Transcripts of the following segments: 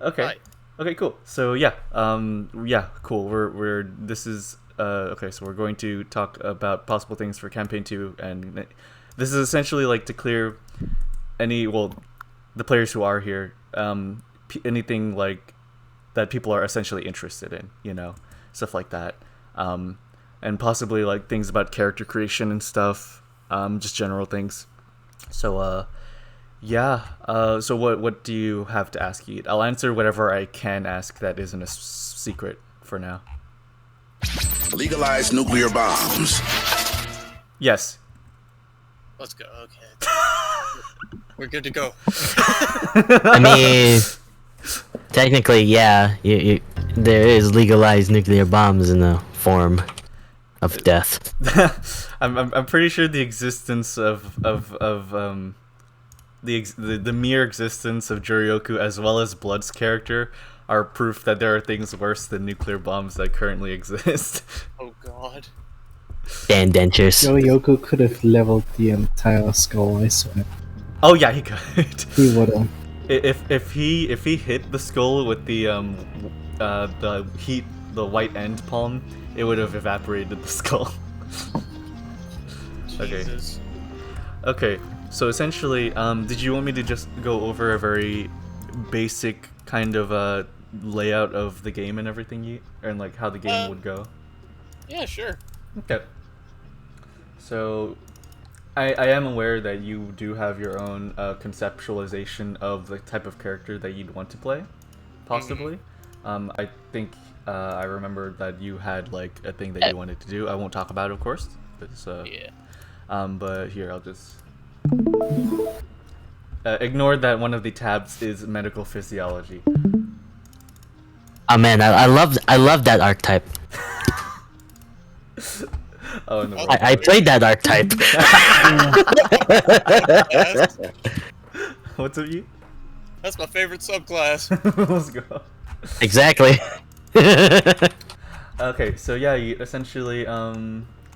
Okay. Hi. Okay, cool. So yeah, cool. We're this is okay. So we're going to talk about possible things for campaign 2, and this is essentially like to clear the players who are here, anything like that people are essentially interested in, stuff like that, um, and possibly like things about character creation and stuff, just general things. So yeah. So what do you have to ask, Yeet? I'll answer whatever I can ask that isn't a secret for now. Legalize nuclear bombs. Yes. Let's go. Okay. We're good to go. I mean, technically, yeah, there is legalized nuclear bombs in the form of death. I'm pretty sure the existence of the mere existence of Juryoku as well as Blood's character are proof that there are things worse than nuclear bombs that currently exist. Oh God. Dan dentures. Yoko could have leveled the entire skull, I swear. Oh yeah, he could. He would have. If he hit the skull with the white end palm, it would have evaporated the skull. Okay. Jesus. Okay, so essentially, did you want me to just go over a very basic kind of layout of the game and everything, and like how the game would go? Yeah, sure. Okay. So, I am aware that you do have your own conceptualization of the type of character that you'd want to play, possibly. I think I remember that you had like a thing that you wanted to do. I won't talk about it, of course. Yeah. But here, I'll just ignore that one of the tabs is medical physiology. Oh man, I love that archetype. Oh, no. I played that archetype. What's up, you? That's my favorite subclass. Let's go. Exactly. Okay, so yeah, you essentially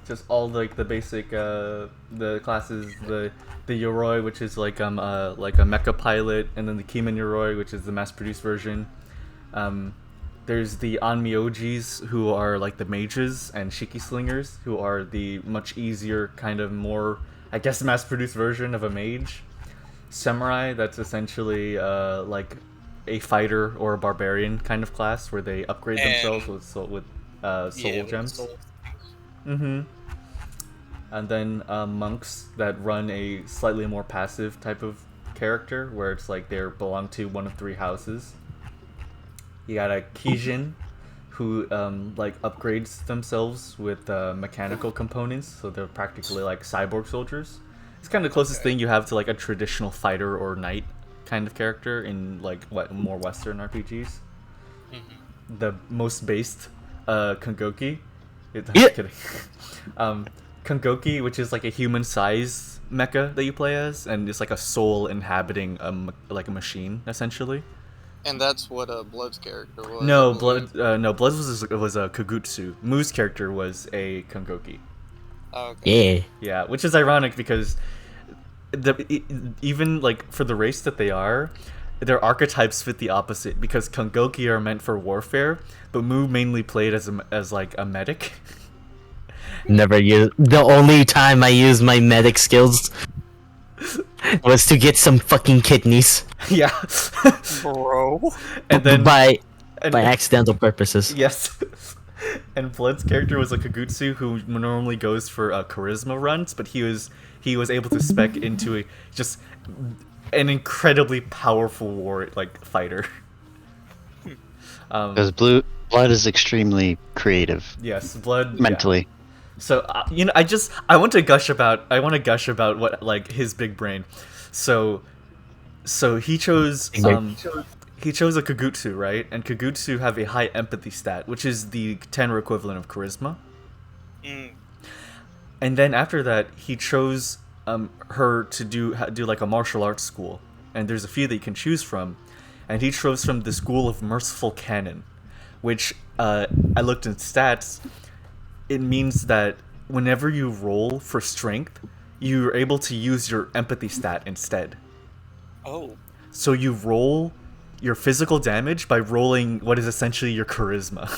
just all like the basic the classes, the Yoroi, which is like a mecha pilot, and then the Kimen Yoroi, which is the mass-produced version. There's the Onmyojis, who are like the mages, and Shiki Slingers, who are the much easier, kind of more, I guess, mass-produced version of a mage. Samurai, that's essentially like a fighter or a barbarian kind of class, where they upgrade themselves with soul gems. Mm-hmm. And then monks that run a slightly more passive type of character, where it's like they belong to one of 3 houses. You got a Kijin, who like upgrades themselves with mechanical components, so they're practically like cyborg soldiers. It's kind of the closest thing you have to like a traditional fighter or knight kind of character in like more Western RPGs. The most based, Kongoki. Just kidding. Kongoki, which is like a human-sized mecha that you play as, and it's like a soul inhabiting like a machine essentially. And that's what Blood's character was. No, Blood's was a Kagutsu. Moo's character was a Kongoki. Oh, okay. Yeah. Yeah, which is ironic because even like for the race that they are, their archetypes fit the opposite, because Kongoki are meant for warfare, but Moo mainly played as like a medic. Never use. The only time I used my medic skills was to get some fucking kidneys. Yeah. Bro. And then by accidental purposes. yes. And Blood's character was a Kagutsu who normally goes for charisma runs, but he was able to spec into just an incredibly powerful fighter. Because blood is extremely creative. Yes, Blood Mentally. Yeah. So I want to gush about what like his big brain. So he chose a Kagutsu, right? And Kagutsu have a high empathy stat, which is the Tenra equivalent of charisma. And then after that, he chose her to do like a martial arts school, and there's a few that you can choose from, and he chose from the School of Merciful Cannon, which I looked in stats. It means that whenever you roll for strength, you're able to use your empathy stat instead. Oh. So you roll your physical damage by rolling what is essentially your charisma.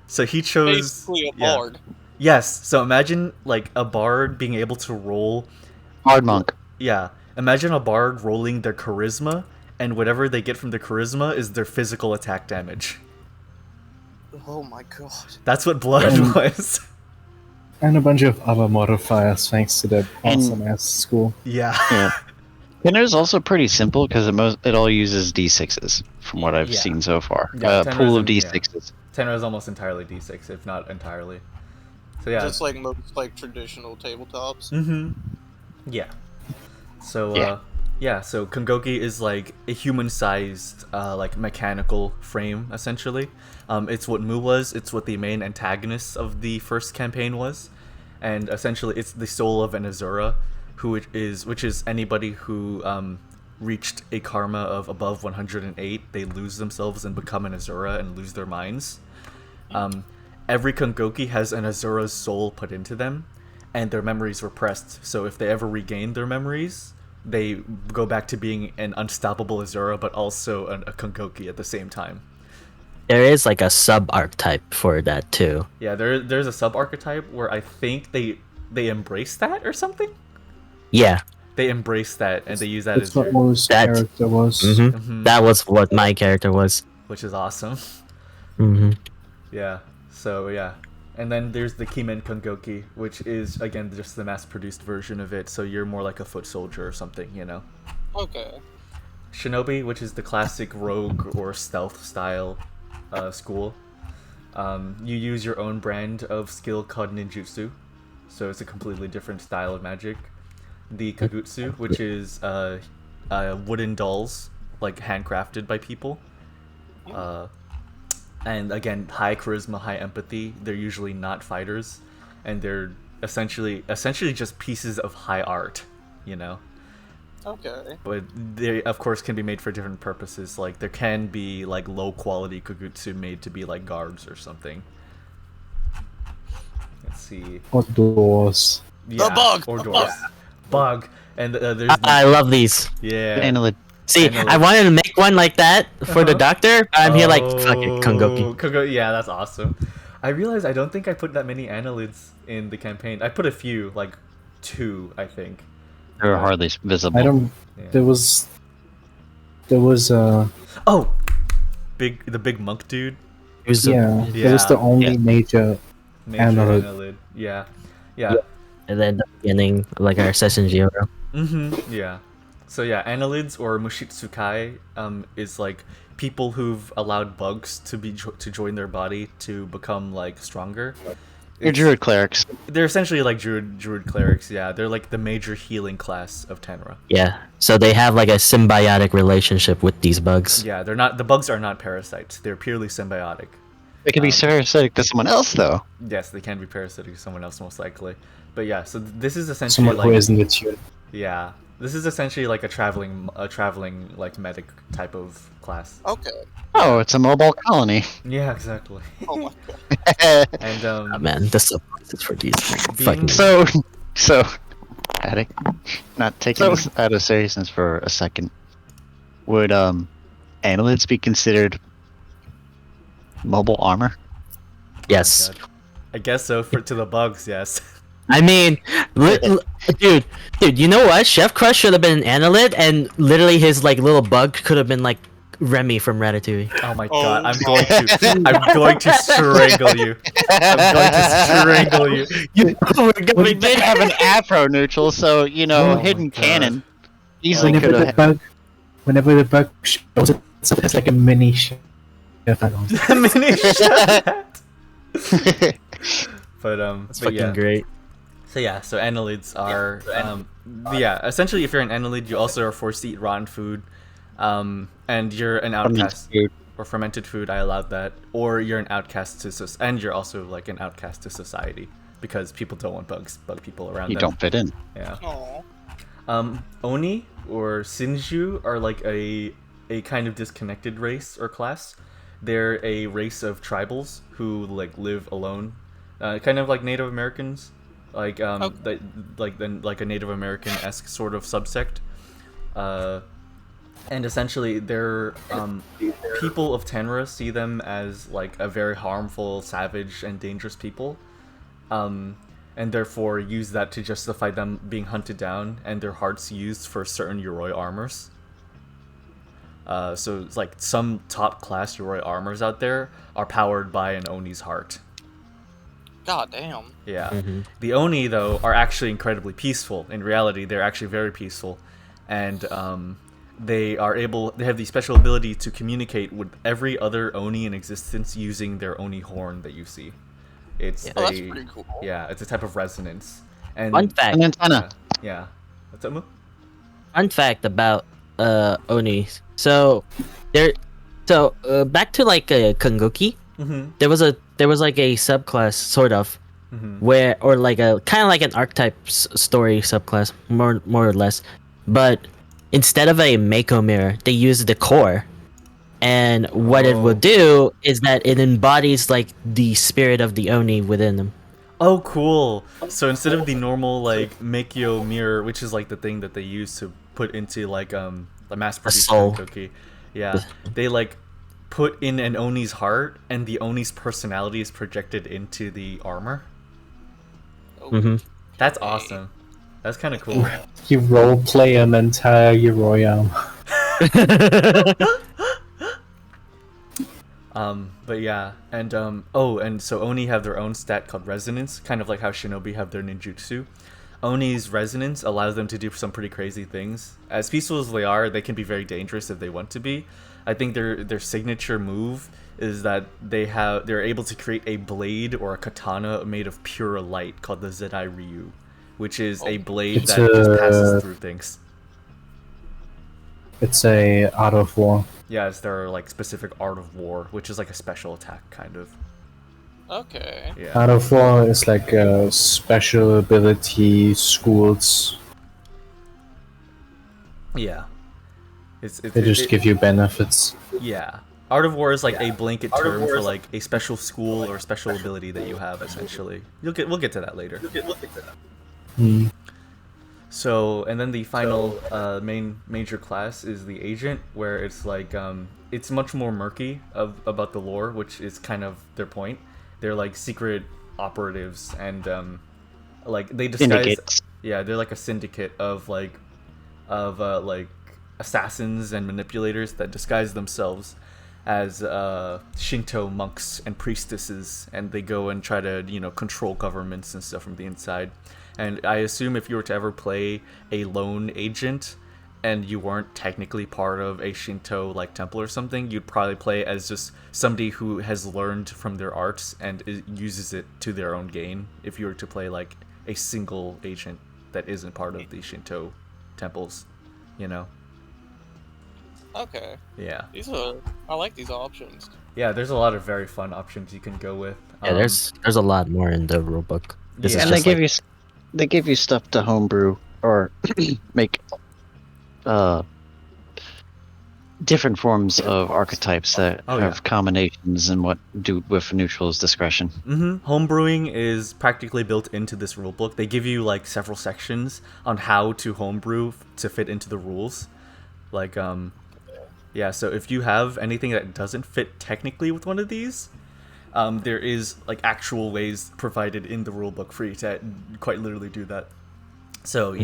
So he chose Basically a bard. Yes. So imagine like a bard being able to roll. Hard monk. Yeah. Imagine a bard rolling their charisma, and whatever they get from their charisma is their physical attack damage. Oh my god. That's what blood was. And a bunch of other modifiers thanks to that And- awesome ass school. Yeah. Yeah. Tenra's also pretty simple because it all uses d6s from what I've Yeah. seen so far. Yeah, A pool of Tenra's in- d6s. Tenra is almost entirely D6, if not entirely. So yeah. Just like most like traditional tabletops. Mm-hmm. Yeah. So so Kongoki is like a human-sized like mechanical frame essentially. It's what Mu was. It's what the main antagonist of the first campaign was, and essentially it's the soul of an Azura, which is anybody who reached a karma of above 108. They lose themselves and become an Azura and lose their minds. Every Kongoki has an Azura's soul put into them, and their memories repressed. So if they ever regain their memories, they go back to being an unstoppable Azura, but also a Kongoki at the same time. There is like a sub archetype for that too. Yeah, there's a sub archetype where I think they embrace that or something. Yeah. They embrace that and they use that That's as what your, Mo's That- character was. Mhm. That was what my character was. which is awesome. Hmm. Yeah. So yeah. And then there's the Kimen Kongoki, which is again just the mass-produced version of it. So you're more like a foot soldier or something, you know. Okay. Shinobi, which is the classic rogue or stealth style school. You use your own brand of skill called ninjutsu, so it's a completely different style of magic. The Kagutsu, which is wooden dolls, like handcrafted by people. And again, high charisma, high empathy. They're usually not fighters, and they're essentially just pieces of high art, you know. Okay. But they, of course, can be made for different purposes. Like, there can be, like, low-quality Kagutsu made to be, like, guards or something. Let's see. Or doors. Yeah, bug! Or The doors. Bug! And there's... I love these. yeah. Annelid. See, I know. I wanted to make one like that for the doctor, but I'm here like, fuck it, Oh, Kongoki. yeah, that's awesome. I realized I don't think I put that many annelids in the campaign. I put a few, like 2, I think. They're hardly visible. I don't. Yeah. There was. Oh! The big monk dude. It was the- Yeah. That was the Yeah. only Yeah. major. Major Annelid. annelid. Yeah. Yeah. and then the beginning, like our session Zero. Mm-hmm. Yeah. So yeah, annelids or Mushitsukai is like people who've allowed bugs to join their body to become like stronger. They're druid clerics. They're essentially like druid clerics. Yeah, they're like the major healing class of Tenra. Yeah, so they have like a symbiotic relationship with these bugs. Yeah, the bugs are not parasites. They're purely symbiotic. They could be parasitic to someone else, though. Yes, they can be parasitic to someone else most likely. But yeah, so this is essentially Someone like who isn't a tune. yeah, this is essentially like a traveling like medic type of class. Okay. Oh, it's a mobile colony. Yeah, exactly. Oh my god. And Oh, man, the subclasses for these Being- fucking. So, Attic, not taking this out of seriousness for a second. Would annelids be considered mobile armor? Yes, I guess so to the bugs, yes. I mean, dude, you know what? Chef Crush should have been an annelid, and literally his like little bug could have been like Remy from Ratatouille. Oh my Oh, god, I'm God. going to strangle you. I'm going to strangle you. Well, he did have an afro neutral, so Oh my hidden God. cannon easily Whenever could the have. bug, whenever the bug shows itself, it's like a mini chef add-on. Mini shot. But That's but fucking yeah. great. So yeah, so annelids are yeah, essentially if you're an annelid, you also are forced to eat rotten food. And you're an outcast or fermented food, I allowed that. Or you're an outcast and you're also like an outcast to society because people don't want bug people around You them. don't fit in. Yeah. Aw. Oni or Sinju are like a kind of disconnected race or class. They're a race of tribals who like live alone, kind of like Native Americans, like like a Native American-esque sort of subsect. and essentially they're people of Tenra see them as like a very harmful, savage, and dangerous people, and therefore use that to justify them being hunted down and their hearts used for certain Yoroi armors. So it's like some top class Yoroi armors out there are powered by an Oni's heart. God damn. Yeah. Mm-hmm. The Oni, though, are actually incredibly peaceful. In reality, they're actually very peaceful. And they have the special ability to communicate with every other Oni in existence using their Oni horn that you see. It's Oh, that's pretty cool. Yeah, it's a type of resonance. And Fun fact. An antenna. yeah. What's up, Moo? Fun fact about Onis. So back to like Kangoki. Mm-hmm. There was like a subclass sort of Mm-hmm. where, or like a kind of like an archetype story subclass, more or less. But instead of a Mako mirror, they use the core. And what it will do is that it embodies like the spirit of the Oni within them. Oh, cool. So instead of the normal like Meikyo mirror, which is like the thing that they use to put into like the mass-produced soul. cookie, yeah, they like put in an Oni's heart, and the Oni's personality is projected into the armor. Oh, Mm-hmm. That's awesome. That's kind of cool. You roleplay an entire Yoroi arm. But yeah, and and so Oni have their own stat called Resonance, kind of like how Shinobi have their ninjutsu. Oni's Resonance allows them to do some pretty crazy things. As peaceful as they are, they can be very dangerous if they want to be. I think their signature move is that they're able to create a blade or a katana made of pure light called the Zedai Ryu, which is a blade It's that just passes through things. It's a art of war. Yes, there are like specific art of war, which is like a special attack kind of. Okay. Yeah. Art of war is like a special ability schools. Yeah. They just give you benefits. Yeah. Art of War is like a blanket term for like a special school or special ability that you have essentially. We'll get to that later. Hmm. So, and then the final major class is the agent, where it's like it's much more murky about the lore, which is kind of their point. They're like secret operatives, and like they disguise. Syndicates. Yeah, they're like a syndicate of like assassins and manipulators that disguise themselves as Shinto monks and priestesses, and they go and try to control governments and stuff from the inside. And I assume if you were to ever play a lone agent and you weren't technically part of a Shinto like temple or something, you'd probably play as just somebody who has learned from their arts and uses it to their own gain. If you were to play like a single agent that isn't part of the Shinto temples, Okay. Yeah. I like these options. Yeah, there's a lot of very fun options you can go with. Yeah, there's a lot more in the rulebook. This Yeah. is And just like, they give you stuff to homebrew or make different forms of archetypes that have combinations and what do with neutral's discretion. Homebrewing is practically built into this rulebook. They give you like several sections on how to homebrew to fit into the rules. Like yeah, so if you have anything that doesn't fit technically with one of these, there is like actual ways provided in the rulebook for you to quite literally do that. So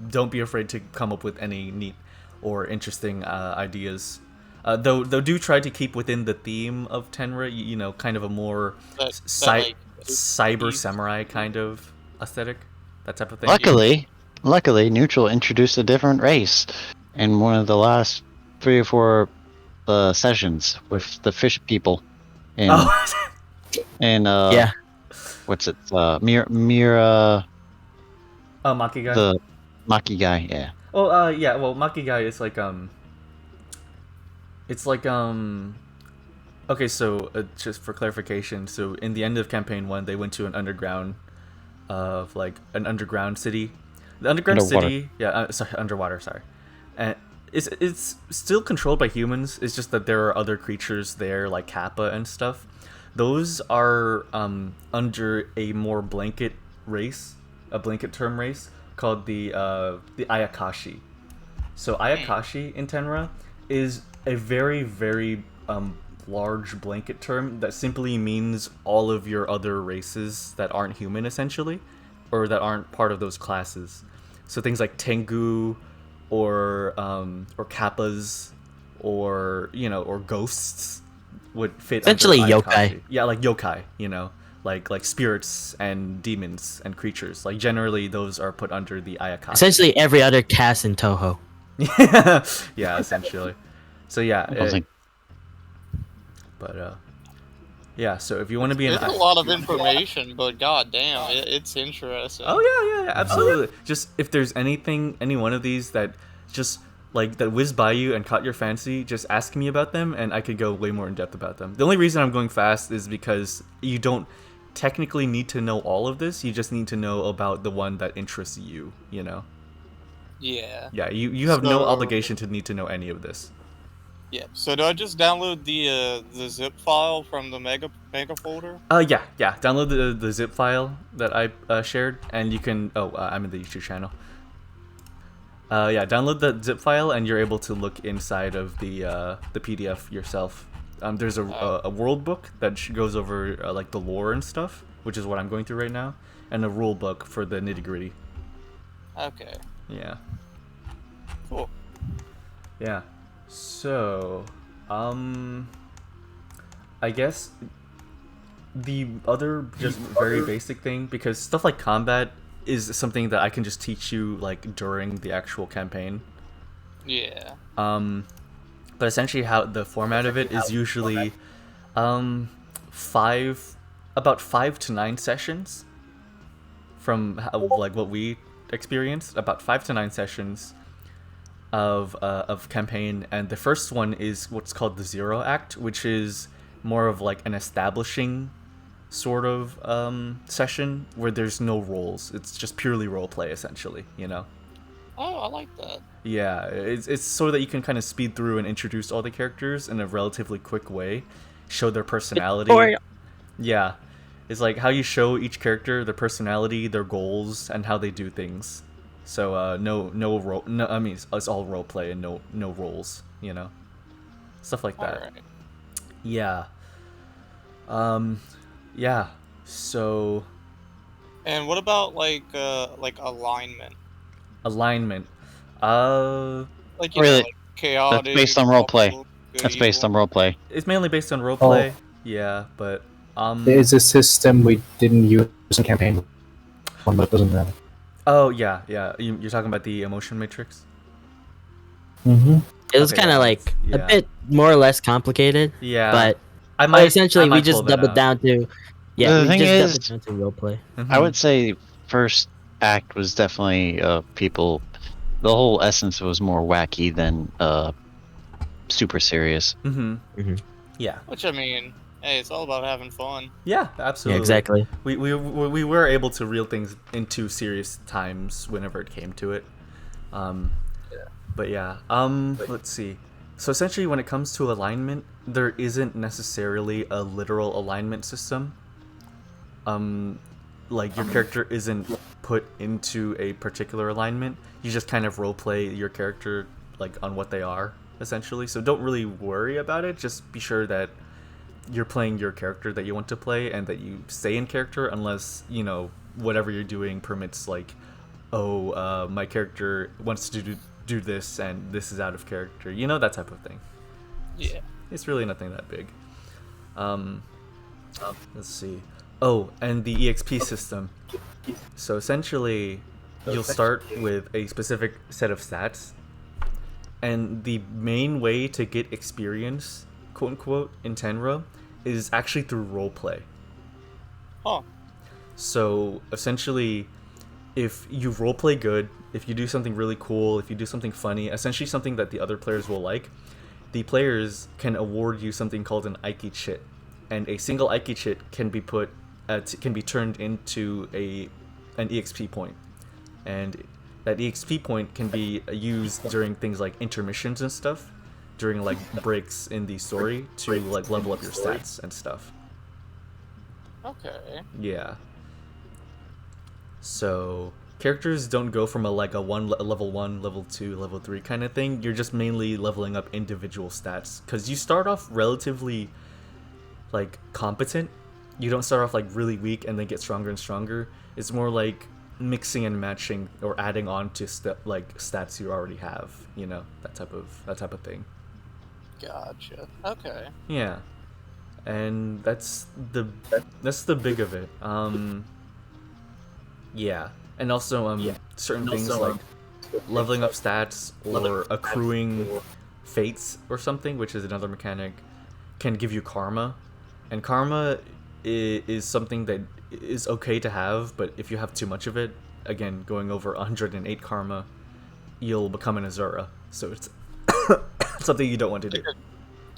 don't be afraid to come up with any neat or interesting ideas. Though do try to keep within the theme of Tenra, kind of a more cyber samurai kind of aesthetic, that type of thing. Luckily, neutral introduced a different race in one of the last 3 or 4 sessions with the fish people. And yeah. What's it? Mira. Oh, Maki guy. The Maki guy, yeah. Oh, yeah. Well, Maki guy is like it's like Okay, so just for clarification, so in the end of campaign 1, they went to an underground city. The underground Underwater. city, underwater. Sorry, and it's still controlled by humans. It's just that there are other creatures there, like Kappa and stuff. Those are under a more blanket term race called the Ayakashi. So Ayakashi in Tenra is a very, very large blanket term that simply means all of your other races that aren't human, essentially, or that aren't part of those classes. So things like Tengu, or Kappas, or or ghosts would fit Essentially under yokai. Ayakashi. Yeah, like yokai, like spirits and demons and creatures. Like generally, those are put under the Ayakashi. Essentially every other cast in Toho. Yeah, essentially. So yeah, I think but yeah. So if you want to be an, It's a lot of information, but goddamn, it's interesting. oh yeah, absolutely. Just if there's any one of these that just like that whizzed by you and caught your fancy, just ask me about them, and I could go way more in depth about them. The only reason I'm going fast is because you don't technically need to know all of this. You just need to know about the one that interests you. Yeah. Yeah, you have no So- obligation to need to know any of this. Yeah. So do I just download the zip file from the mega folder? Yeah. Download the zip file that I shared, and you can. I'm in the YouTube channel. Yeah, download the zip file, and you're able to look inside of the PDF yourself. There's a world book that goes over like the lore and stuff, which is what I'm going through right now, and a rule book for the nitty gritty. Okay. Yeah. Cool. Yeah. So, I guess the other just very basic thing, because stuff like combat is something that I can just teach you like during the actual campaign. Yeah. But essentially how the format of it is usually about 5 to 9 sessions from like what we experienced, about 5 to 9 sessions of campaign, and the first one is what's called the Zero Act, which is more of like an establishing sort of session where there's no roles. It's just purely role play, essentially. Oh, I like that. Yeah, it's so that you can kind of speed through and introduce all the characters in a relatively quick way, show their personality. Yeah, it's like how you show each character their personality, their goals, and how they do things. So I mean it's all role play and no roles, stuff like that. All right. Yeah. Yeah. So And what about like alignment? alignment. Like Really, like chaotic. that's based on roleplay. good, That's based evil. on roleplay. It's mainly based on roleplay. Yeah, but There is a system we didn't use in campaign one, but it doesn't matter. Oh yeah. You're talking about the emotion matrix. Mm-hmm. It was Okay, kind of yeah, like yeah. a bit more or less complicated, Yeah. but essentially we just doubled down to we thing just is- doubled down to roleplay. I would say first act was definitely people. The whole essence was more wacky than super serious. Mm-hmm. Yeah. Which I mean, hey, it's all about having fun. Yeah. Yeah, Absolutely. exactly. We were able to reel things into serious times whenever it came to it. But yeah. Let's see. So essentially, when it comes to alignment, there isn't necessarily a literal alignment system. Like your character isn't put into a particular alignment. You just kind of roleplay your character like on what they are, essentially. So don't really worry about it. Just be sure that you're playing your character that you want to play, and that you stay in character unless whatever you're doing permits like, my character wants to do this and this is out of character, that type of thing. Yeah. It's really nothing that big. Let's see. Oh, and the EXP system. So essentially, you'll start with a specific set of stats, and the main way to get experience, quote unquote, in Tenra is actually through roleplay. Huh. So essentially, if you roleplay good, if you do something really cool, if you do something funny, essentially something that the other players will like, the players can award you something called an Aiki chit, and a single Aiki chit can be turned into an EXP point, and that EXP point can be used during things like intermissions and stuff, during like breaks in the story to like level up your stats and stuff. Okay. Yeah. So characters don't go from a level 1, level 2, level 3 kind of thing. You're just mainly leveling up individual stats because you start off relatively like competent. You don't start off like really weak and then get stronger and stronger. It's more like mixing and matching or adding on to stats you already have, you know, that type of thing. Gotcha. Okay. Yeah. And that's the big of it. Yeah. And also certain things like leveling up stats or accruing fates or something, which is another mechanic, can give you karma. And karma is something that is okay to have, but if you have too much of it, again, going over 108 karma, you'll become an Azura. So it's something you don't want to do.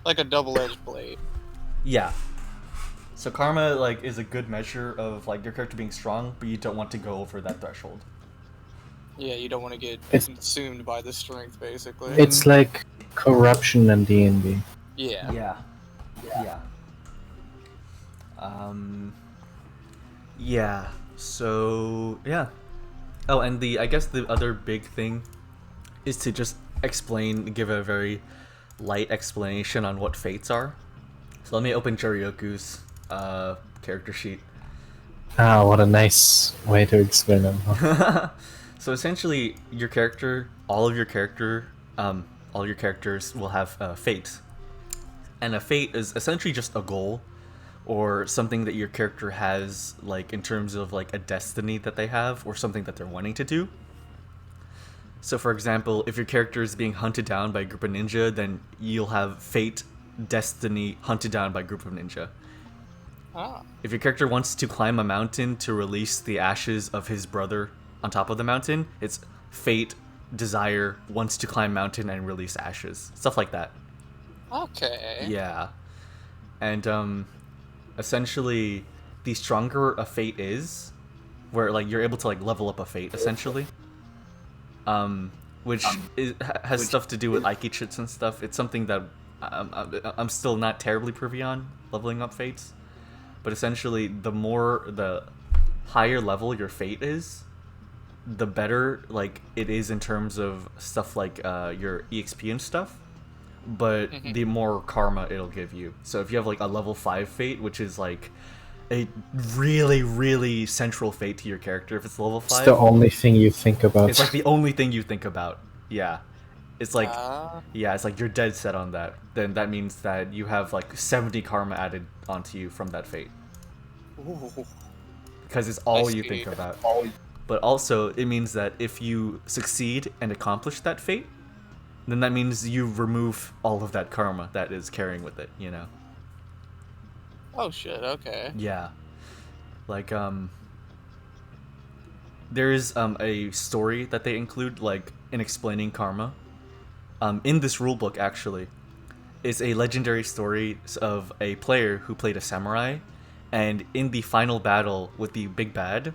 Like a double-edged blade. Yeah. So karma is a good measure of your character being strong, but you don't want to go over that threshold. Yeah, you don't want to get It's- consumed by the strength, basically. It's like corruption in D&D. Yeah. Yeah. Yeah. So yeah. Oh, and I guess the other big thing is to just give a very light explanation on what fates are. So let me open Jarioku's character sheet. Ah, what a nice way to explain them. Huh? So essentially, all of your characters will have fates, and a fate is essentially just a goal, or something that your character has, in terms of a destiny that they have, or something that they're wanting to do. So, for example, if your character is being hunted down by a group of ninja, then you'll have fate, destiny, hunted down by a group of ninja. Ah. If your character wants to climb a mountain to release the ashes of his brother on top of the mountain, it's fate, desire, wants to climb mountain and release ashes. Stuff like that. Okay. Yeah. And essentially, the stronger a fate is, where you're able to level up a fate essentially, which has stuff to do with Aikichits and stuff. It's something that I'm still not terribly privy on, leveling up fates. But essentially, the higher level your fate is, the better it is in terms of stuff like your EXP and stuff. But the more karma it'll give you. So if you have a level 5 fate, which is a really, really central fate to your character, if it's level 5, It's the only thing you think about. it's the only thing you think about. Yeah. It's Ah. it's you're dead set on that. Then that means that you have 70 karma added onto you from that fate. Ooh. Because it's all I you see. think about. But also, it means that if you succeed and accomplish that fate, then that means you remove all of that karma that is carrying with it, you know? Oh shit, okay. Yeah. There is a story that they include, in explaining karma. In this rulebook, actually, is a legendary story of a player who played a samurai, and in the final battle with the big bad,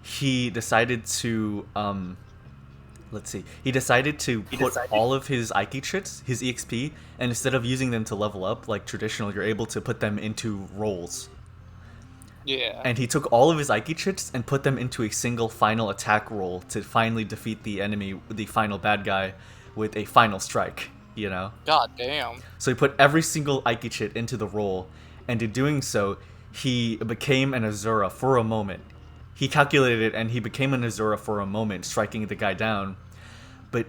he decided to put all of his Aikichits, his EXP, and instead of using them to level up like traditional, you're able to put them into rolls. Yeah. And he took all of his Aikichits and put them into a single final attack roll to finally defeat the enemy, the final bad guy, with a final strike, you know? God damn. So he put every single Aikichit into the roll, and in doing so, he became an Azura for a moment. He calculated it, and he became an Azura for a moment, striking the guy down. But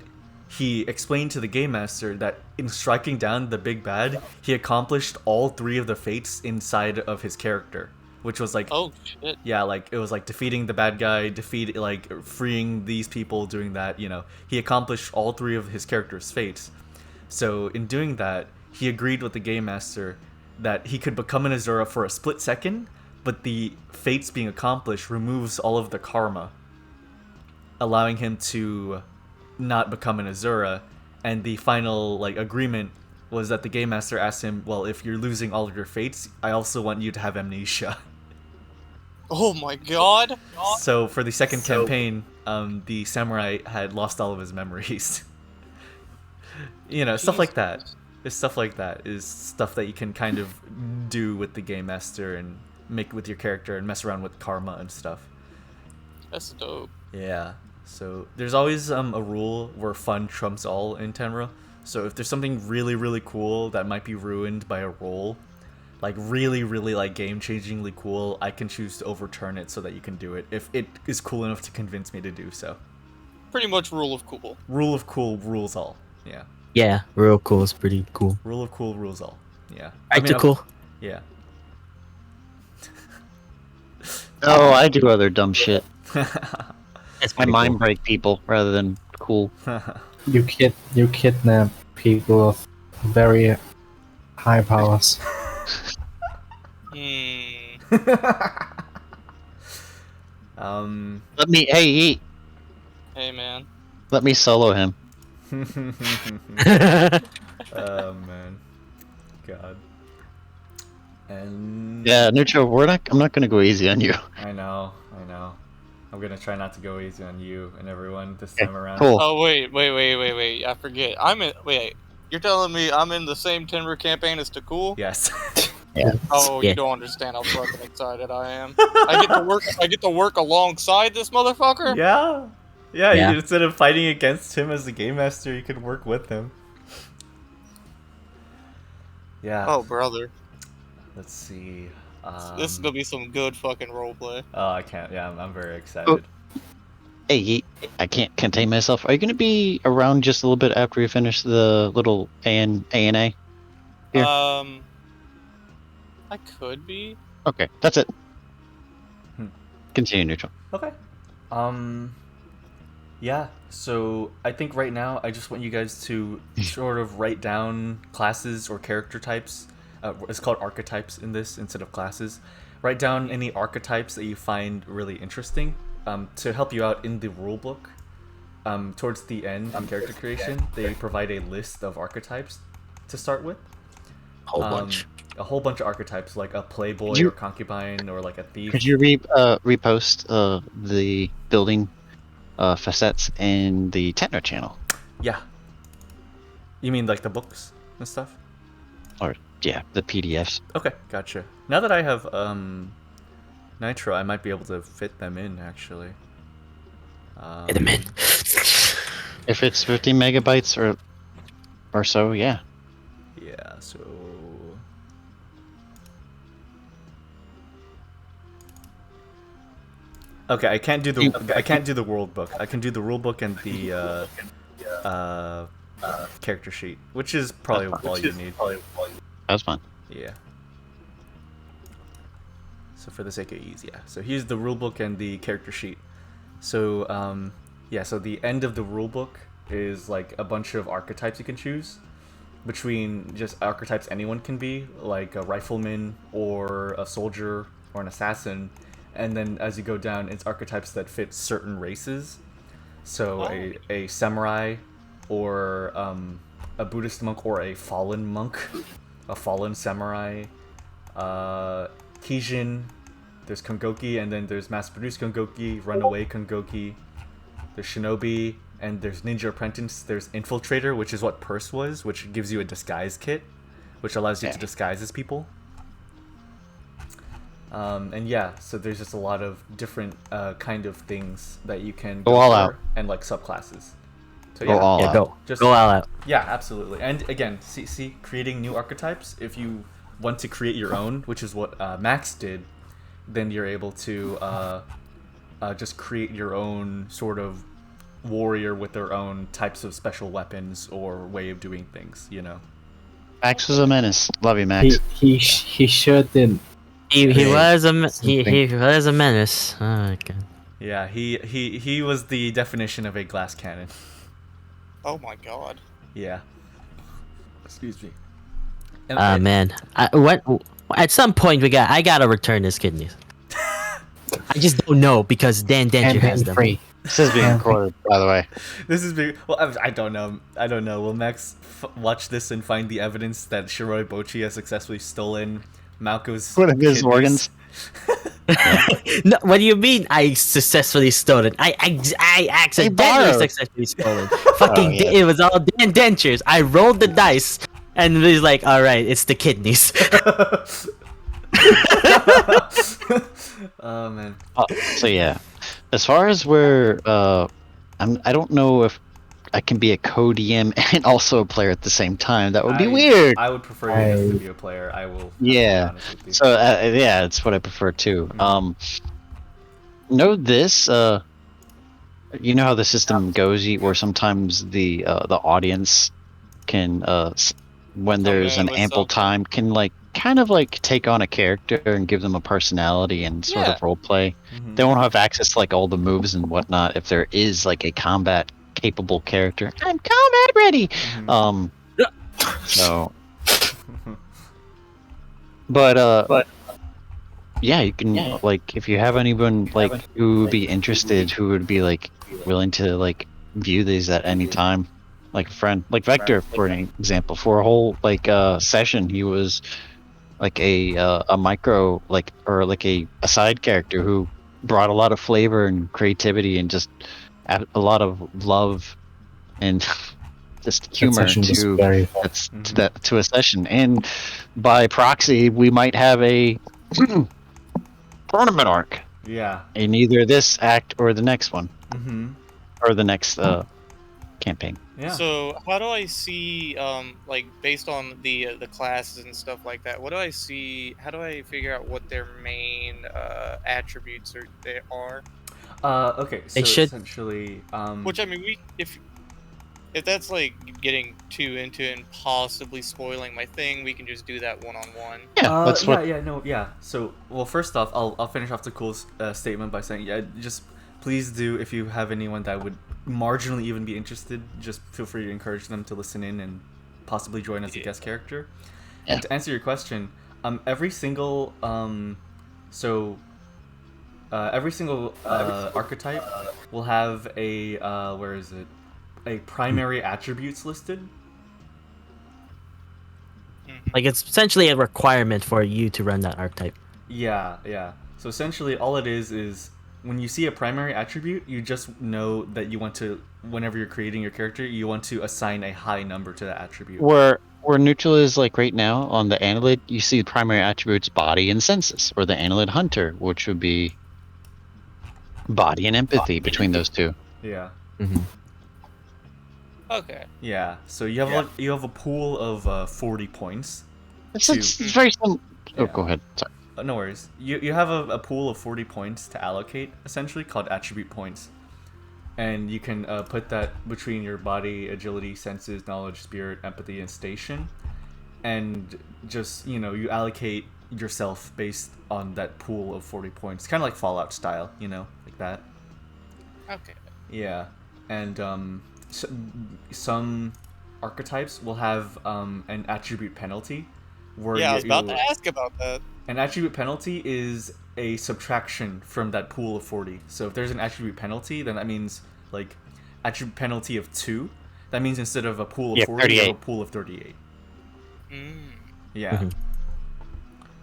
he explained to the Game Master that in striking down the big bad, he accomplished all 3 of the fates inside of his character. Which was Oh shit. yeah, it was defeating the bad guy, freeing these people, doing that, you know. He accomplished all 3 of his character's fates. So in doing that, he agreed with the Game Master that he could become an Azura for a split second, but the fates being accomplished removes all of the karma, allowing him to not become an Azura. And the final agreement was that the Game Master asked him, well, if you're losing all of your fates, I also want you to have amnesia. Oh my god. So for the second campaign, the samurai had lost all of his memories. You know, stuff like that. It's stuff like that is stuff that you can kind of do with the Game Master and make with your character and mess around with karma and stuff. That's dope. Yeah. So there's always a rule where fun trumps all in Tenra. So if there's something really really cool that might be ruined by a roll, like really really like game-changingly cool, I can choose to overturn it so that you can do it if it is cool enough to convince me to do so. Pretty much rule of cool. Rule of cool rules all. Yeah. Yeah, real cool is pretty cool. Rule of cool rules all. Yeah. Right to cool. Yeah. Oh, I do other dumb shit. That's I pretty mind cool. break people rather than cool. You kidnap people of very high powers. Let me, hey, Hey, man. let me solo him. Oh man. God. And Yeah, Neutral, I'm not gonna go easy on you. I know. I'm gonna try not to go easy on you and everyone this Okay, time around. cool. Oh, wait. I forget. Wait. You're telling me I'm in the same Tenra campaign as Takul? Yes. Oh, Yeah. you don't understand how fucking excited I am. I get to work alongside this motherfucker? Yeah. Yeah, Yeah. instead of fighting against him as the game master, you could work with him. Yeah. Oh, brother. Let's see. This is gonna be some good fucking roleplay. Oh, I can't. Yeah, I'm very excited. Hey, Yeet, I can't contain myself. Are you gonna be around just a little bit after we finish the little ANA? Here. I could be. Okay, that's it. Hmm. Continue, Neutral. Okay. Yeah, so I think right now I just want you guys to sort of write down classes or character types. It's called archetypes in this instead of classes. Write down any archetypes that you find really interesting to help you out in the rulebook. Towards the end in character creation, they provide a list of archetypes to start with. Whole bunch. A whole bunch of archetypes, like a playboy You- or concubine or like a thief. Could you repost the building facets in the Tenra channel? Yeah. You mean like the books and stuff? Or, yeah, the PDFs. Okay, gotcha. Now that I have Nitro, I might be able to fit them in actually. Get him in. If it's 50 megabytes or so, yeah. Yeah, so okay, I can't do the world book. I can do the rule book and the character sheet, which is probably all you need. That's fine. Yeah. So for the sake of ease, yeah. So here's the rulebook and the character sheet. So yeah, so the end of the rulebook is like a bunch of archetypes you can choose between just archetypes anyone can be, like a rifleman or a soldier or an assassin. And then as you go down, it's archetypes that fit certain races. So a samurai or a Buddhist monk or a fallen monk, a fallen samurai, Kijin, there's Kongoki, and then there's mass-produced Kongoki, runaway Kongoki, there's Shinobi, and there's Ninja Apprentice, there's Infiltrator, which is what Purse was, which gives you a disguise kit, which allows you to disguise as people. And yeah, so there's just a lot of different kind of things that you can Go all for, out. and like subclasses. So Go all Yeah, out. go. Just- Go all out. Yeah, absolutely. And again, see, creating new archetypes. If you want to create your own, which is what Max did, then you're able to just create your own sort of warrior with their own types of special weapons or way of doing things. You know. Max was a menace. Love you, Max. He sure did. He was a he Something. was a menace. Oh my god. Yeah, he was the definition of a glass cannon. Oh my god. Yeah. Excuse me. Ah man. At some point I gotta return his kidneys. I just don't know because Dan Denture has them. Free. This is being recorded, by the way. This is big. Well, I don't know. Will Max watch this and find the evidence that Shiroi Bochi has successfully stolen Malko's One of his kidneys? organs. No, what do you mean? I successfully stole it. I accidentally borrowed. successfully stole it. Fucking, yeah. it was all Dan Dentures. I rolled the dice, and he's like, "All right, it's the kidneys." Oh man. Oh, so yeah, As far as where I don't know if I can be a co-DM and also a player at the same time. That would be weird. I would prefer you just to be a player. I will have to be Yeah. honest with you. So yeah, it's what I prefer too. Know this. You know how the system goes, where sometimes the audience can when there's in an with ample something. time, can like kind of like take on a character and give them a personality and sort Yeah. of role play. Mhm. They won't have access to like all the moves and whatnot if there is like a combat capable character. I'm combat ready. Mhm. So, but yeah, you can like if you have anyone like who would be interested, who would be like willing to like view these at any time, like a friend, like Vector for an example, for a whole like session, he was like a micro like or like a side character who brought a lot of flavor and creativity and just a lot of love and just That humor session was to very fun. to a session, and by proxy we might have a tournament arc Yeah. in either this act or the next one Mhm. or the next campaign. Yeah. So how do I see, like based on the classes and stuff like that? What do I see? How do I figure out what their main attributes they are? Okay. They So should- essentially, Which I mean, if that's like getting too into it and possibly spoiling my thing, we can just do that one-on-one. Yeah, that's what. Yeah. So, well, first off, I'll finish off the cool statement by saying, yeah, just please do, if you have anyone that would marginally even be interested, just feel free to encourage them to listen in and possibly join as a guest character. Yeah. And to answer your question, every single every single archetype will have a where is it? A primary attributes listed. Like it's essentially a requirement for you to run that archetype. Yeah. So essentially, all it is when you see a primary attribute, you just know that you want to, whenever you're creating your character, you want to assign a high number to that attribute. Where neutral is like right now on the annelid, you see the primary attributes body and senses, or the annelid hunter, which would be body and empathy between those two. Yeah. Okay. Yeah. So you have a pool of 40 points. It's very simple. Oh, Yeah. go ahead. Sorry. No worries. You have a pool of 40 points to allocate, essentially, called attribute points. And you can put that between your body, agility, senses, knowledge, spirit, empathy, and station. And just, you allocate yourself based on that pool of 40 points. Kind of like Fallout style, like that. Okay. Yeah. And some archetypes will have an attribute penalty. Where Yeah, I was about to ask about that. An attribute penalty is a subtraction from that pool of 40. So if there's an attribute penalty, then that means, like, attribute penalty of 2. That means instead of a pool of 40, you have a pool of 38. Yeah.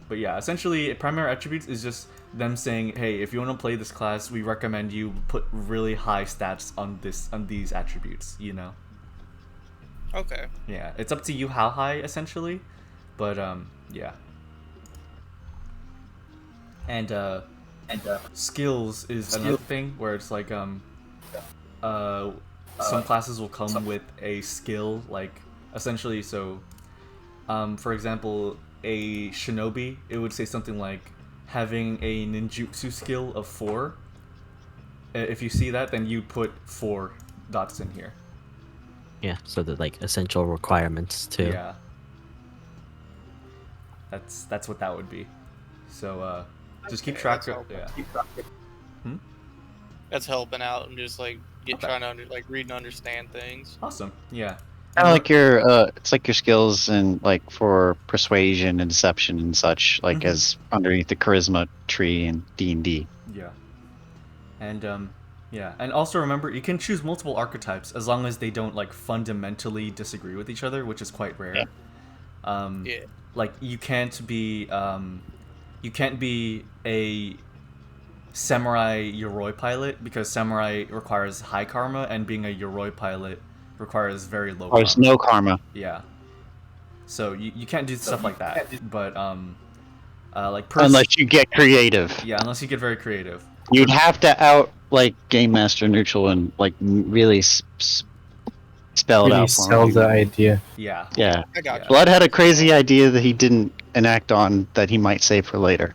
But yeah, essentially, primary attributes is just them saying, hey, if you want to play this class, we recommend you put really high stats on these attributes, Okay. Yeah, it's up to you how high, essentially. But, yeah. And skills is another thing where it's like some classes will come with a skill, like essentially, so for example, a shinobi, it would say something like having a ninjutsu skill of 4. If you see that, then you put 4 dots in here. Yeah, so the like essential requirements too. Yeah. That's what that would be. So just keep Okay, track that's of That's helping out and just like Okay. trying to read and understand things. Awesome. Yeah. Kind of like your it's like your skills and like for persuasion and deception and such, like as underneath the charisma tree in D&D. Yeah. And yeah, and also remember, you can choose multiple archetypes as long as they don't like fundamentally disagree with each other, which is quite rare. Yeah. Like you can't be a samurai yoroi pilot because samurai requires high karma and being a yoroi pilot requires very low karma. There's no karma. Yeah. So you can't do stuff like that. But like Unless you get creative. yeah, unless you get very creative. You'd have to out like Game Master Neutral and like really spell it Really out for sell him. the idea. Yeah. Yeah. I got Yeah. Blood had a crazy idea that he didn't enact on that he might save for later.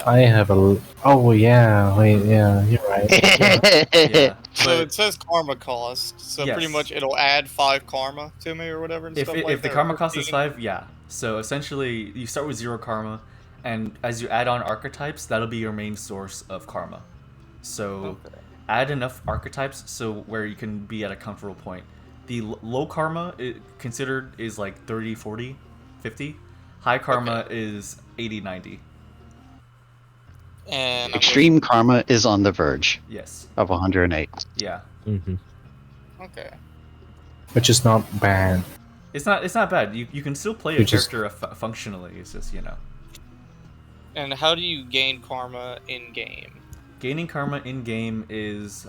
I have a. Oh yeah, wait, yeah, you're right. Yeah. So But it says karma cost, so Yes. pretty much it'll add 5 karma to me or whatever and if stuff it, like if the that. karma cost is 15. 5, yeah. So essentially, you start with 0 karma, and as you add on archetypes, that'll be your main source of karma. So Okay. add enough archetypes so where you can be at a comfortable point. The low karma considered is like 30, 40, 50. High karma is 80, 90. And Extreme Karma is on the verge Yes. of 108. Yeah. Okay. Which is not bad. It's not bad. You can still play a Which is- character functionally. It's just, And how do you gain karma in game? Gaining karma in game is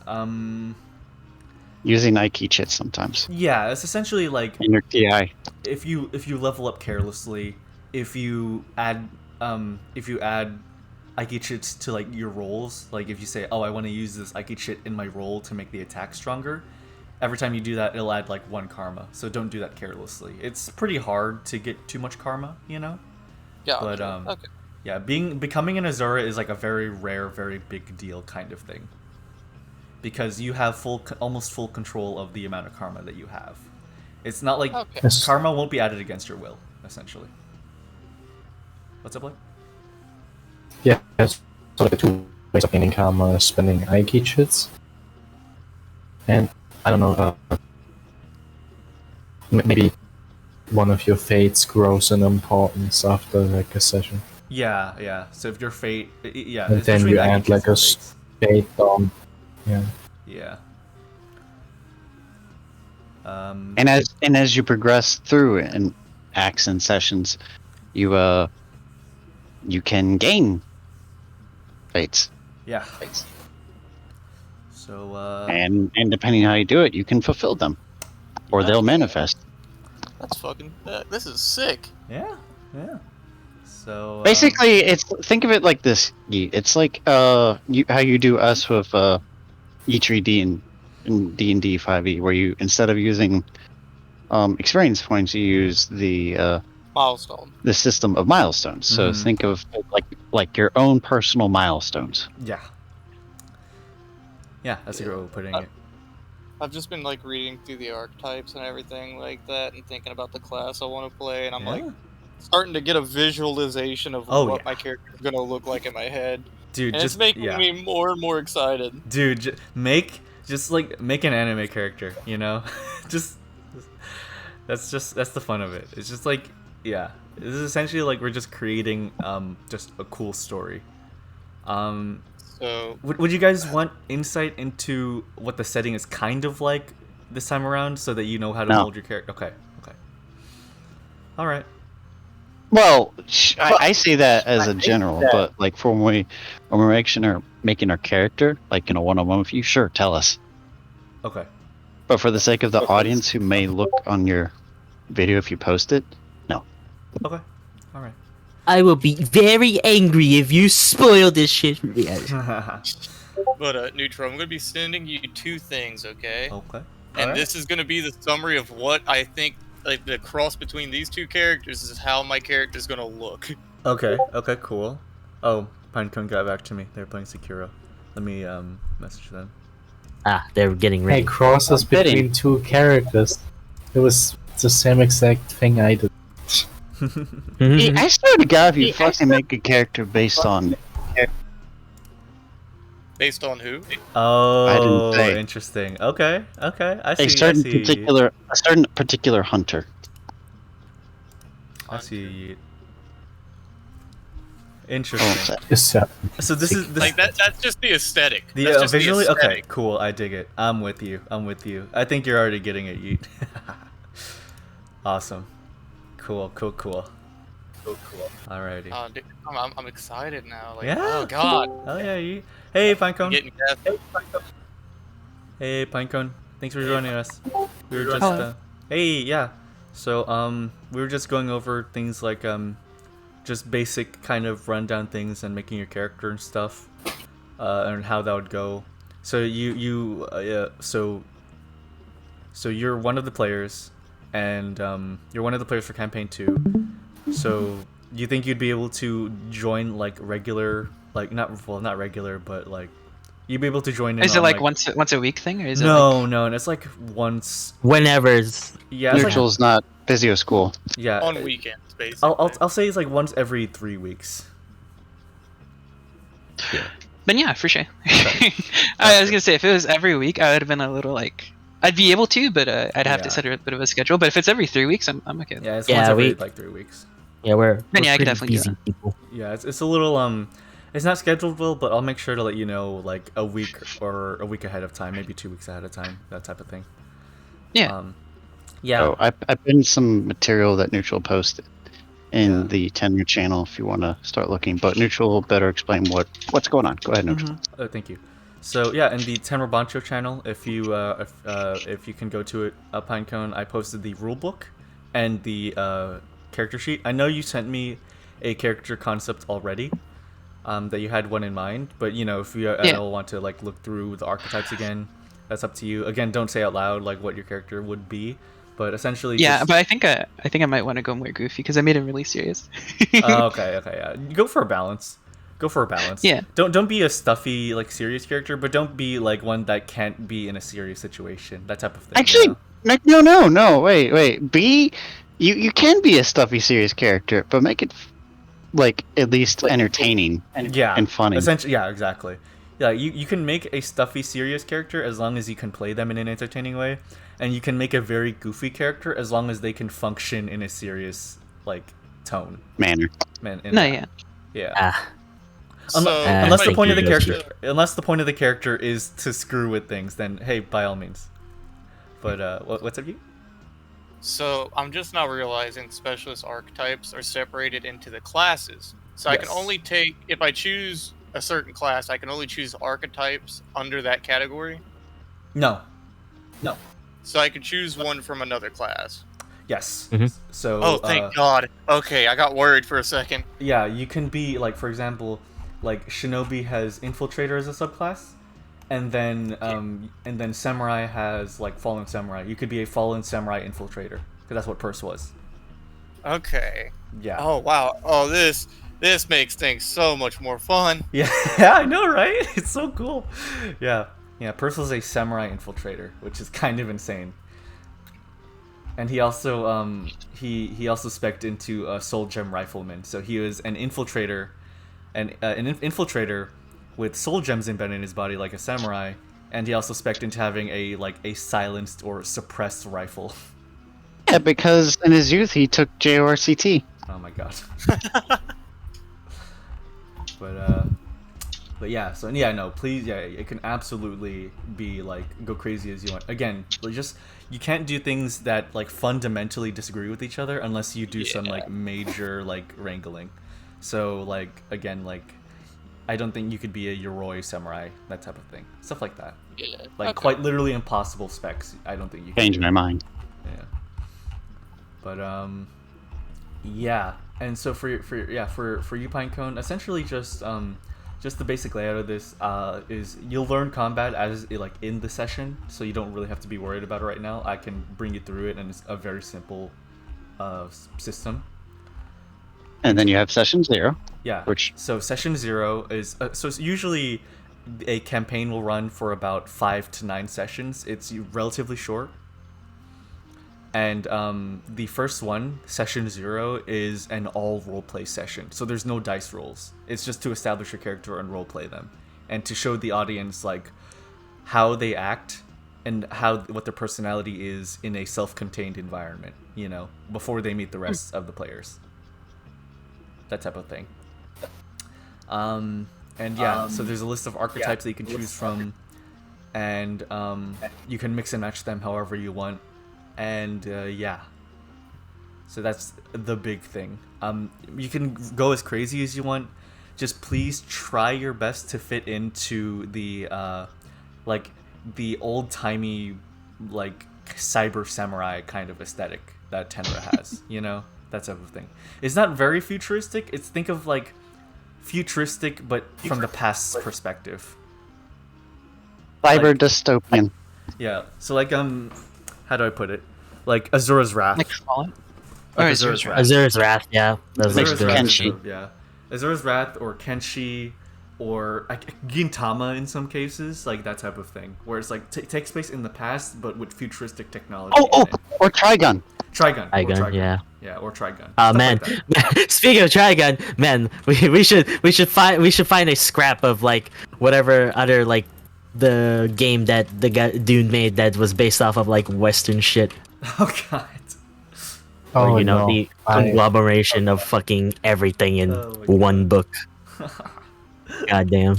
Using Nike chits sometimes. yeah, it's essentially like In your TI. if you level up carelessly, if you add Ike chits to like your rolls, like if you say, oh, I want to use this Ike chit in my roll to make the attack stronger, every time you do that, it'll add like 1 karma. So don't do that carelessly. It's pretty hard to get too much karma, Yeah. But okay. yeah, becoming an Azura is like a very rare, very big deal kind of thing, because you have almost full control of the amount of karma that you have. It's not like Okay. Yes. karma won't be added against your will, essentially. What's up, Blake? Yeah, it's sort of 2 ways of gaining karma: spending Aiki chits, and I don't know, maybe one of your fates grows in importance after like a session, Yeah. So if your fate, yeah, and it's then between you Ike add chits like a and fates. fate on. Yeah. Yeah. And as you progress through in acts and sessions, you can gain fates. Yeah. So And depending on how you do it, you can fulfill them. Or Yeah. they'll manifest. That's fucking. This is sick. yeah. So Basically, think of it like this. Yi. It's like how you do us with E3D and D&D 5e, where you instead of using experience points, you use the Milestone. system of milestones. So Mhm. think of like your own personal milestones. yeah, that's a good way of putting it. I've just been like reading through the archetypes and everything like that, and thinking about the class I want to play, and I'm like starting to get a visualization of Oh, what yeah. my character is gonna look like in my head, Dude, and just it's making yeah. me more and more excited. Dude, make an anime character, just that's the fun of it. It's just like, yeah, this is essentially like we're just creating just a cool story. So Would you guys want insight into what the setting is kind of like this time around, so that you know how to No. mold your character? Okay. All right. Well, I say that as a general, but like when we're making our character, like in a one-on-one with you, sure, tell us. Okay. But for the sake of the audience who may look on your video if you post it, no. Okay. All right. I will be very angry if you spoil this shit. Yeah. But Neutral, I'm gonna be sending you 2 things, okay? Okay. And Alright. this is gonna be the summary of what I think, like the cross between these 2 characters is how my character's gonna look. Okay. Okay. Cool. Oh, Pinecone got back to me. They're playing Sekiro. Let me message them. Ah, they're getting Hey, ready. crosses Fitting. between 2 characters. It was the same exact thing I did. Hey, I swear to God, if you fucking make a character based on Based on who? Oh, say. interesting. Okay. I see. a certain I see. particular hunter. I see. Oh, Interesting. Just, yeah. So this is Like that's just the aesthetic. the That's just the visually okay. aesthetic. Cool. I dig it. I'm with you. I think you're already getting it, Yeet. Awesome. Cool. Alrighty. Dude, I'm excited now. Like, Yeah, oh god. Oh yeah, Yeet. Hey, I'm Pinecone. getting death. Hey, Pinecone. Thanks for joining us. We were just Hello. hey, yeah. So we were just going over things like just basic kind of rundown things and making your character and stuff. and how that would go. So so you're one of the players, and you're one of the players for campaign 2. So you think you'd be able to join like regular, like not regular, but like you'd be able to join in Is it on, like once a week thing, or is it no, like... no, and it's like once. Whenever's Yeah, it's like, Neutral's not physio school. yeah. On weekends, basically. I'll say it's like once every 3 weeks. Then yeah, for sure. I was gonna say if it was every week, I would have been a little like I'd be able to, but I'd have to set a bit of a schedule. But if it's every 3 weeks, I'm okay. Yeah, it's Yeah, once every we- like 3 weeks. yeah, we're Then yeah, I could pretty definitely do busy that. people. Yeah, it's a little it's not scheduled well, but I'll make sure to let you know like a week or a week ahead of time, maybe 2 weeks ahead of time, that type of thing. Yeah. Yeah. Oh, I pinned some material that Neutral posted in Yeah. the Tenra channel if you want to start looking. But Neutral will better explain what's going on. Go ahead, Neutral. Oh, thank you. So yeah, in the Tenra Bansho channel, if you can go to it, Pinecone, I posted the rule book and the character sheet. I know you sent me a character concept already, that you had one in mind, but you know, if you at all want to like look through the archetypes again, that's up to you. Again, don't say out loud like what your character would be, but essentially. Yeah, just... but I think I might want to go more goofy because I made him really serious. Okay, yeah. Go for a balance. Go for a balance. Yeah. Don't be a stuffy like serious character, but don't be like one that can't be in a serious situation. That type of thing. Actually, no. Wait. You can be a stuffy, serious character, but make it like at least entertaining and funny. Essentially, yeah, exactly. Yeah, you can make a stuffy, serious character as long as you can play them in an entertaining way, and you can make a very goofy character as long as they can function in a serious like tone. Manner. Yeah. So, Unless the like, point of the you guys character, is to screw with things, then hey, by all means. But what's up, you? So I'm just now realizing specialist archetypes are separated into the classes. So I can Yes. only take, if I choose a certain class, I can only choose archetypes under that category. No. So I could choose one from another class. Yes. Mhm. So. Oh, thank God. Okay, I got worried for a second. Yeah, you can be like, for example, like Shinobi has Infiltrator as a subclass, and then Samurai has like Fallen Samurai. You could be a Fallen Samurai Infiltrator because that's what Purse was. Okay. Yeah. Oh, wow. Oh, this makes things so much more fun. Yeah, I know, right? It's so cool. Yeah. Purse was a Samurai Infiltrator, which is kind of insane. And he also he also spec'd into a Soul Gem Rifleman, so he was an infiltrator, and an infiltrator with soul gems embedded in his body like a samurai, and he also spec'd into having a silenced or suppressed rifle. Yeah, because in his youth he took JORCT. Oh my god. But yeah, so yeah, no, please, yeah, it can absolutely be like go crazy as you want. Again, you can't do things that like fundamentally disagree with each other unless you do some like major like wrangling. So like again, like I don't think you could be a Yoroi samurai, that type of thing, stuff like that. Yeah. Like quite literally impossible specs. I don't think you can. Changed my mind. Yeah. But yeah, and so for you Pinecone, essentially just the basic layout of this is you'll learn combat as like in the session, so you don't really have to be worried about it right now. I can bring you through it, and it's a very simple system. And then you have session 0. Yeah. Which So session 0 is so it's usually a campaign will run for about 5 to 9 sessions. It's relatively short. And the first one, session 0, is an all roleplay session. So there's no dice rolls. It's just to establish your character and roleplay them, and to show the audience like how they act and what their personality is in a self-contained environment. You know, before they meet the rest of the players. That type of thing. And yeah, so there's a list of archetypes that you can choose from, and you can mix and match them however you want. And yeah, so that's the big thing. You can go as crazy as you want. Just please try your best to fit into the like the old timey like cyber samurai kind of aesthetic that Tenra has. You know, that type of thing. It's not very futuristic. Think of like futuristic, but from the past perspective. Cyber Like- dystopian. Yeah. So like how do I put it? Like Azura's Wrath. Like Fallout. Like Or Azura's Azura's Wrath. Azura's Wrath, yeah. That was Like Azura's Wrath is Kenshi. dope, yeah. Azura's Wrath or Kenshi or Gintama in some cases, like that type of thing, where it's like takes place in the past but with futuristic technology. Oh, in it. or Trigun. Trigun. Or Trigun, yeah. Yeah, or Trigun. Oh Stuff man, like that. speaking of Trigun, man, we should find a scrap of like whatever other like the game that the guy dude made that was based off of like Western shit. Oh god. Or, Oh, you know, no. the conglomeration of fucking everything in Oh my one book. Goddamn.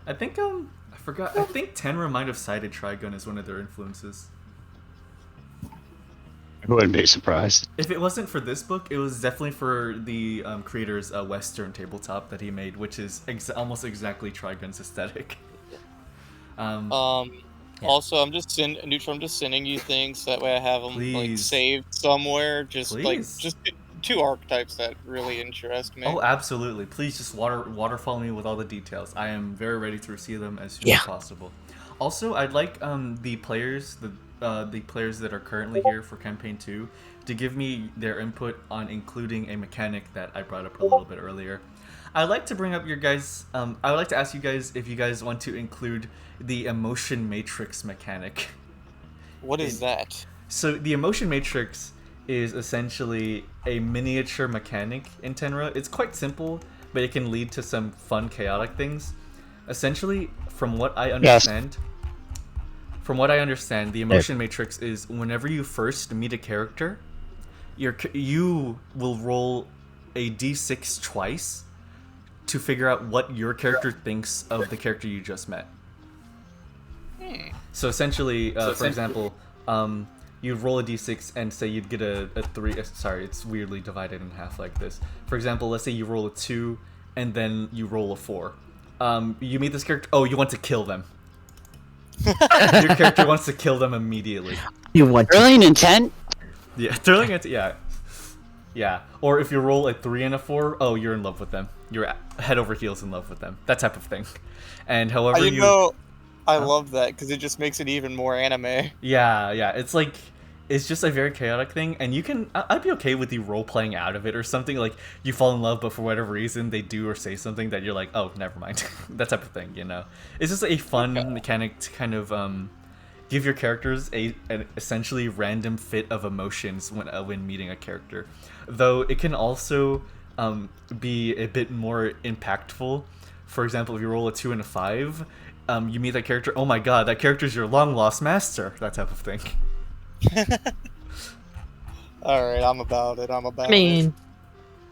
I think I forgot. I think Tenra might have cited Trigun as one of their influences. I wouldn't be surprised. If it wasn't for this book, it was definitely for the creator's Western tabletop that he made, which is almost exactly Trigun's aesthetic. Also, I'm just Neutral. I'm just sending you things that way I have them like Please. saved somewhere. Just Please. just two archetypes that really interest me. Oh, absolutely! Please just waterfall me with all the details. I am very ready to receive them as soon Yeah. as possible. Also, I'd like the players that are currently here for campaign 2 to give me their input on including a mechanic that I brought up a little bit earlier. I'd like to bring up your guys. I would like to ask you guys if you guys want to include the emotion matrix mechanic. What is that? So the emotion matrix is essentially a miniature mechanic in Tenra. It's quite simple, but it can lead to some fun, chaotic things. Essentially, from what I understand, the emotion matrix is whenever you first meet a character, you will roll a d6 twice to figure out what your character thinks of the character you just met. So essentially, for example, you'd roll a d6 and say you'd get a 3. Sorry, it's weirdly divided in half like this. For example, let's say you roll a 2 and then you roll a 4. You meet this character. Oh, you want to kill them. Your character wants to kill them immediately. You want Brilliant intent. Yeah, thrilling it. Yeah, yeah. Or if you roll a 3 and a 4, oh, you're in love with them. You're head over heels in love with them. That type of thing. And however You know, I love that because it just makes it even more anime. Yeah. It's just a very chaotic thing, and you can. I'd be okay with you role playing out of it or something. Like you fall in love, but for whatever reason they do or say something that you're like, oh, never mind. That type of thing, you know. It's just a fun mechanic to kind of give your characters an essentially random fit of emotions when meeting a character. Though it can also be a bit more impactful. For example, if you roll a 2 and a 5. You meet that character. Oh my god, that character's your long lost master. That type of thing. All right, I'm about it. I mean,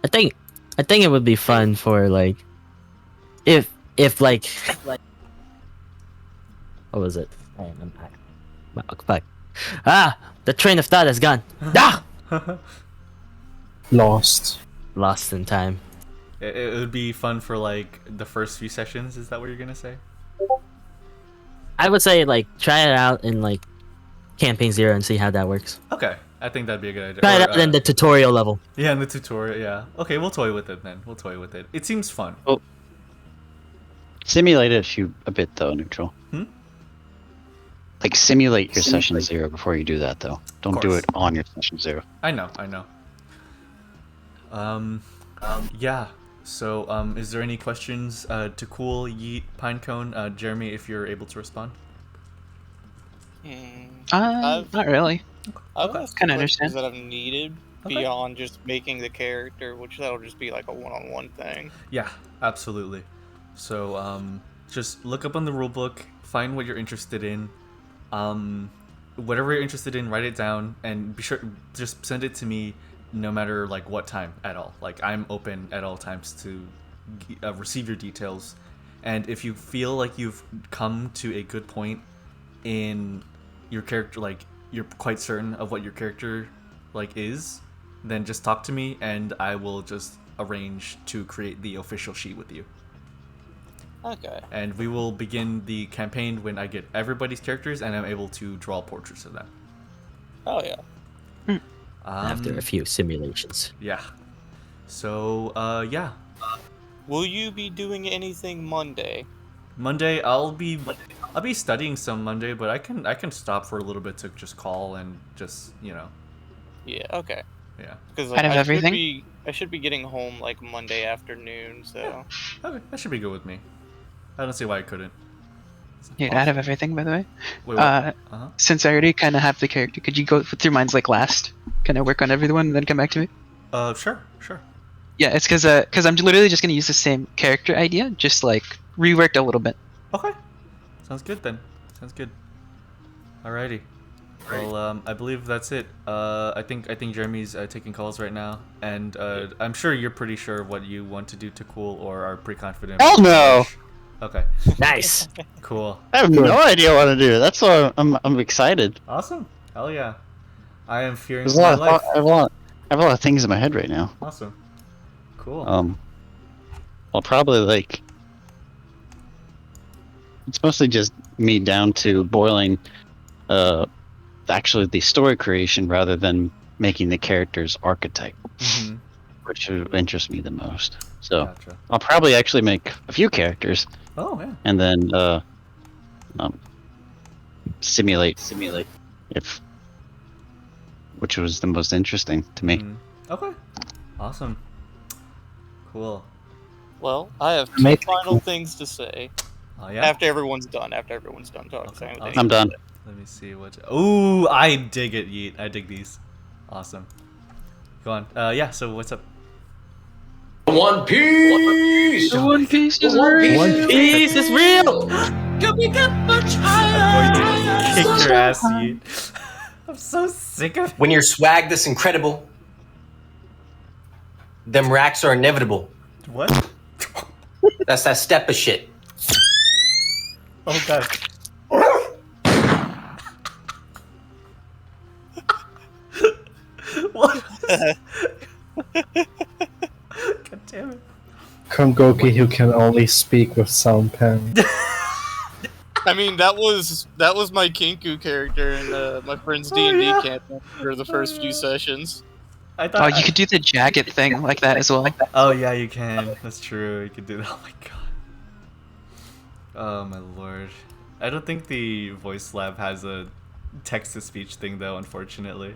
I think it would be fun for like, if like, what was it? I'm back. The train of thought is gone. Lost. Lost in time. It would be fun for like the first few sessions. Is that what you're gonna say? I would say like try it out in like campaign 0 and see how that works. Okay, I think that'd be a good idea. Try it Or, out in the tutorial level. Yeah, in the tutorial. Yeah. Okay, we'll toy with it then. We'll toy with it. It seems fun. Simulate it a bit though, Neutral. Like simulate your session 0 before you do that though. Don't do course. it on your session 0. I know. Yeah. So, is there any questions to Cool, Yeet, Pinecone, Jeremy, if you're able to respond? I've- Not really. I've asked Kinda questions understand. that I've needed beyond just making the character, which that'll just be like a one-on-one thing. Yeah, absolutely. So, just look up on the rulebook, find what you're interested in. Whatever you're interested in, write it down, and be sure just send it to me, no matter like what time at all. Like I'm open at all times to receive your details. And if you feel like you've come to a good point in your character, like you're quite certain of what your character like is, then just talk to me and I will just arrange to create the official sheet with you. Okay. And we will begin the campaign when I get everybody's characters and I'm able to draw portraits of them. Oh yeah. After a few simulations. Yeah. So, yeah. will you be doing anything Monday? Monday, I'll be studying some Monday, but I can stop for a little bit to just call and just Yeah. Okay. yeah. Because Out of I everything? should be getting home like Monday afternoon. So. Okay, that should be good with me. I don't see why I couldn't. Dude, out of everything, by the way. Wait, what? Since I already kind of have the character, could you go through mine's like last? Kind of work on everyone and then come back to me? Sure. Yeah, it's because I'm literally just gonna use the same character idea, just like reworked a little bit. Okay. Sounds good then. Sounds good. Alrighty. Well, I believe that's it. I think Jeremy's taking calls right now, and I'm sure you're pretty sure what you want to do to cool or are pretty confident. Hell no! Okay. Nice. Cool. I have no idea what to do. That's why I'm excited. Awesome. Hell yeah. I am fearing There's for my I life. have a lot of things in my head right now. Awesome. Cool. I'll probably like. It's mostly just me down to boiling, actually the story creation rather than making the character's archetype, which would interest me the most. So Gotcha. I'll probably actually make a few characters. Oh yeah. And then simulate if which was the most interesting to me. Okay. Awesome. Cool. Well, I have two Make- final things to say. Oh yeah. After everyone's done talking. Okay, saying awesome. anything. I'm done. Let me see what. Ooh, I dig it, Yeet. I dig these. Awesome. Go on. Yeah. So what's up? One Piece! The One Piece is One real. One Piece is real. I'm going to kick your ass, Yeet. I'm so sick of it. When you're swag this incredible, them racks are inevitable. What? That's that step of shit. Oh god. What? God damn it. Kongoki who can only speak with sound pen. I mean, that was my Kinku character in my friend's D&D yeah. camp for the first few sessions. I Oh, thought. you could do the jacket thing like that as well. Oh yeah, you can. That's true. You could do that. Oh my god. Oh my lord. I don't think the voice lab has a text-to-speech thing though, unfortunately.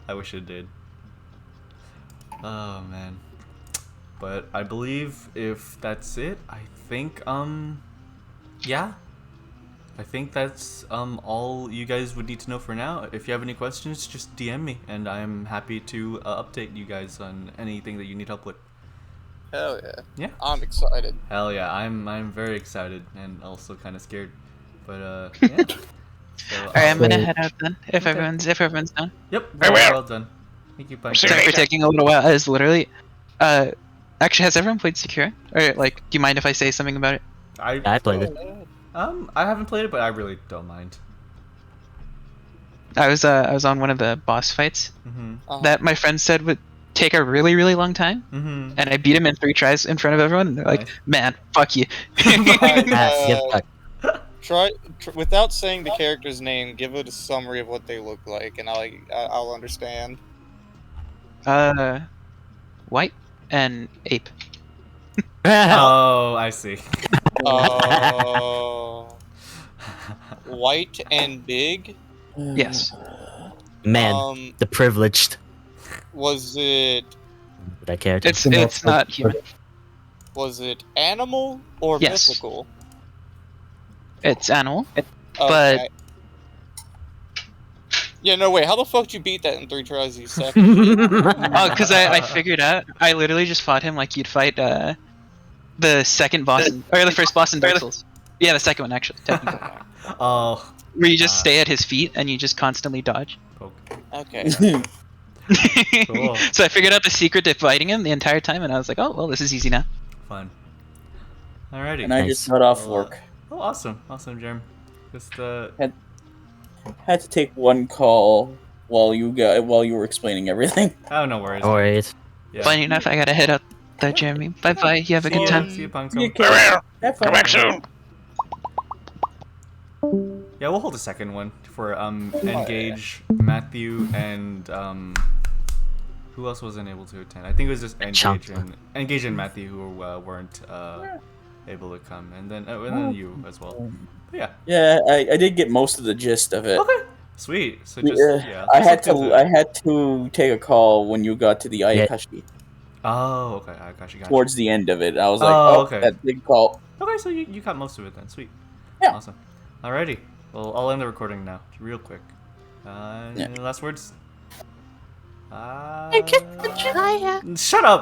I wish it did. Oh man. But I believe if that's it, I think yeah. I think that's all you guys would need to know for now. If you have any questions, just DM me and I'm happy to update you guys on anything that you need help with. Hell yeah. Yeah. I'm excited. Hell yeah, I'm very excited and also kind of scared, but yeah. So, All right, I'm gonna So- head out then. If Okay. everyone's done. Yep, we're all done. Thank you, Punk. Sorry for taking a little while. It's literally, actually, has everyone played Secure? Or like, do you mind if I say something about it? I played it. I haven't played it, but I really don't mind. I was on one of the boss fights that my friend said would take a really, really long time, and I beat him in 3 tries in front of everyone, and they're like, Nice. "Man, fuck you." Get fucked. Try without saying the character's name. Give it a summary of what they look like, and I'll understand. White and ape. Oh, I see. White and big. Yes. Man, the privileged. Was it That character. It's not human. Animal or Yes. mythical? It's animal. Okay. But- Yeah, no way. How the fuck did you beat that in 3 tries, you suck? Oh, because I figured out. I literally just fought him like you'd fight the second boss or the first boss in Dark Souls. Yeah, the second one actually. Technically. Oh, Where you just stay at his feet and you just constantly dodge. poke. Okay. Cool. So I figured out the secret to fighting him the entire time, and I was like, oh well, this is easy now. Fun. Alrighty. And I just got off work. Oh, awesome, Jerem. Just Had to take one call while you were explaining everything. oh, no worries. No worries. Yeah. Funny enough, I gotta head out there, Jeremy. Bye bye. You have a good time. See you, Punk. You can have fun. Come back soon. Yeah, we'll hold a second one for Engage, Matthew, and Who else wasn't able to attend? I think it was just Chomp. Engage and Matthew who weren't able to come, and then you as well. But yeah. Yeah, I did get most of the gist of it. Okay. Sweet. So just Yeah, I had to take a call when you got to the Ayakashi. Oh, okay. I got you. Towards the end of it, I was like, Oh, oh, okay. that big call. Okay, so you got most of it then. Sweet. Yeah. Awesome. Alrighty. Well, I'll end the recording now, real quick. Any last words? Shut up.